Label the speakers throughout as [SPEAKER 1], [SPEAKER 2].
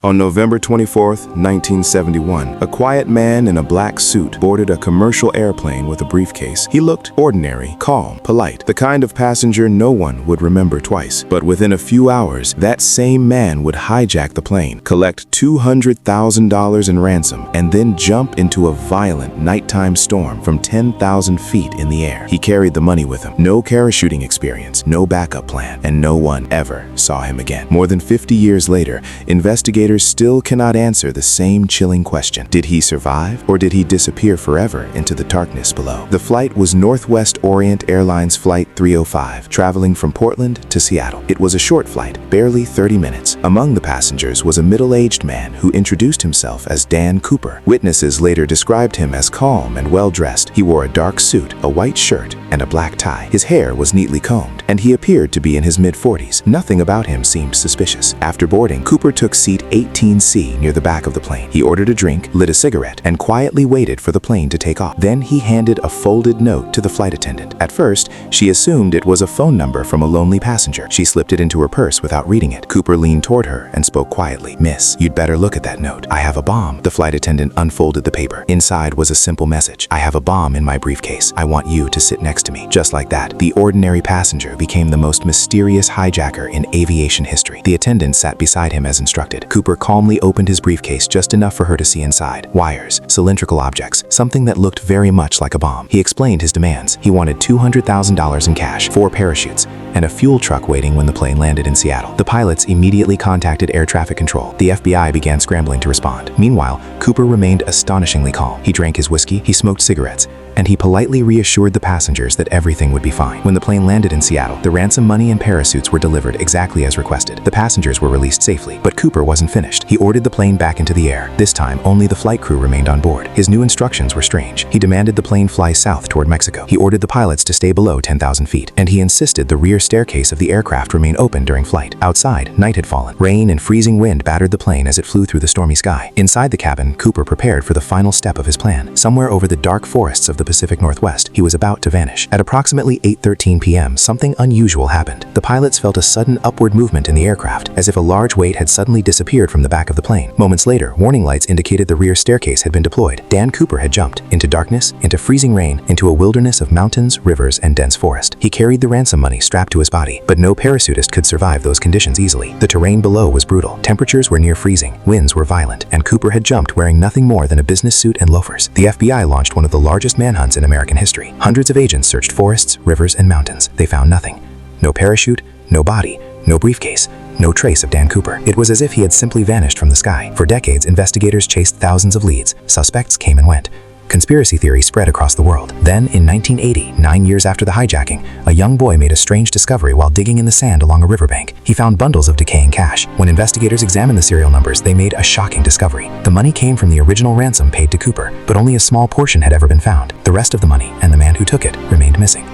[SPEAKER 1] On November 24, 1971, a quiet man in a black suit boarded a commercial airplane with a briefcase. He looked ordinary, calm, polite, the kind of passenger no one would remember twice. But within a few hours, that same man would hijack the plane, collect $200,000 in ransom, and then jump into a violent nighttime storm from 10,000 feet in the air. He carried the money with him. No parachuting experience, no backup plan, and no one ever saw him again. More than 50 years later, investigators still cannot answer the same chilling question. Did he survive, or did he disappear forever into the darkness below? The flight was Northwest Orient Airlines Flight 305, traveling from Portland to Seattle. It was a short flight, barely 30 minutes. Among the passengers was a middle-aged man who introduced himself as Dan Cooper. Witnesses later described him as calm and well-dressed. He wore a dark suit, a white shirt, and a black tie. His hair was neatly combed, and he appeared to be in his mid-40s. Nothing about him seemed suspicious. After boarding, Cooper took seat 18C near the back of the plane. He ordered a drink, lit a cigarette, and quietly waited for the plane to take off. Then he handed a folded note to the flight attendant. At first, she assumed it was a phone number from a lonely passenger. She slipped it into her purse without reading it. Cooper leaned toward her and spoke quietly. "Miss, you'd better look at that note. I have a bomb." The flight attendant unfolded the paper. Inside was a simple message. "I have a bomb in my briefcase. I want you to sit next to me." Just like that, the ordinary passenger became the most mysterious hijacker in aviation history. The attendant sat beside him as instructed. Cooper calmly opened his briefcase just enough for her to see inside. Wires, cylindrical objects, something that looked very much like a bomb. He explained his demands. He wanted $200,000 in cash, 4 parachutes, and a fuel truck waiting when the plane landed in Seattle. The pilots immediately contacted air traffic control. The FBI began scrambling to respond. Meanwhile, Cooper remained astonishingly calm. He drank his whiskey, he smoked cigarettes, and he politely reassured the passengers that everything would be fine. When the plane landed in Seattle, the ransom money and parachutes were delivered exactly as requested. The passengers were released safely, but Cooper wasn't finished. He ordered the plane back into the air. This time, only the flight crew remained on board. His new instructions were strange. He demanded the plane fly south toward Mexico. He ordered the pilots to stay below 10,000 feet, and he insisted the rear staircase of the aircraft remain open during flight. Outside, night had fallen. Rain and freezing wind battered the plane as it flew through the stormy sky. Inside the cabin, Cooper prepared for the final step of his plan. Somewhere over the dark forests of the Pacific Northwest, he was about to vanish. At approximately 8:13 p.m., something unusual happened. The pilots felt a sudden upward movement in the aircraft, as if a large weight had suddenly disappeared from the back of the plane. Moments later, warning lights indicated the rear staircase had been deployed. Dan Cooper had jumped into darkness, into freezing rain, into a wilderness of mountains, rivers, and dense forest. He carried the ransom money strapped to his body, but no parachutist could survive those conditions easily. The terrain below was brutal. Temperatures were near freezing, winds were violent, and Cooper had jumped wearing nothing more than a business suit and loafers. The FBI launched one of the largest manhunts in American history. Hundreds of agents searched forests, rivers, and mountains. They found nothing. No parachute, no body, no briefcase, no trace of Dan Cooper. It was as if he had simply vanished from the sky. For decades, investigators chased thousands of leads. Suspects came and went. Conspiracy theories spread across the world. Then, in 1980, 9 years after the hijacking, a young boy made a strange discovery while digging in the sand along a riverbank. He found bundles of decaying cash. When investigators examined the serial numbers, they made a shocking discovery. The money came from the original ransom paid to Cooper, but only a small portion had ever been found. The rest of the money, and the man who took it, remained missing.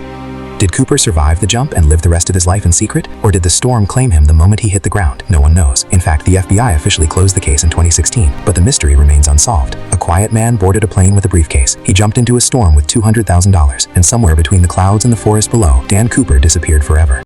[SPEAKER 1] Did Cooper survive the jump and live the rest of his life in secret? Or did the storm claim him the moment he hit the ground? No one knows. In fact, the FBI officially closed the case in 2016, but the mystery remains unsolved. A quiet man boarded a plane with a briefcase. He jumped into a storm with $200,000, and somewhere between the clouds and the forest below, Dan Cooper disappeared forever.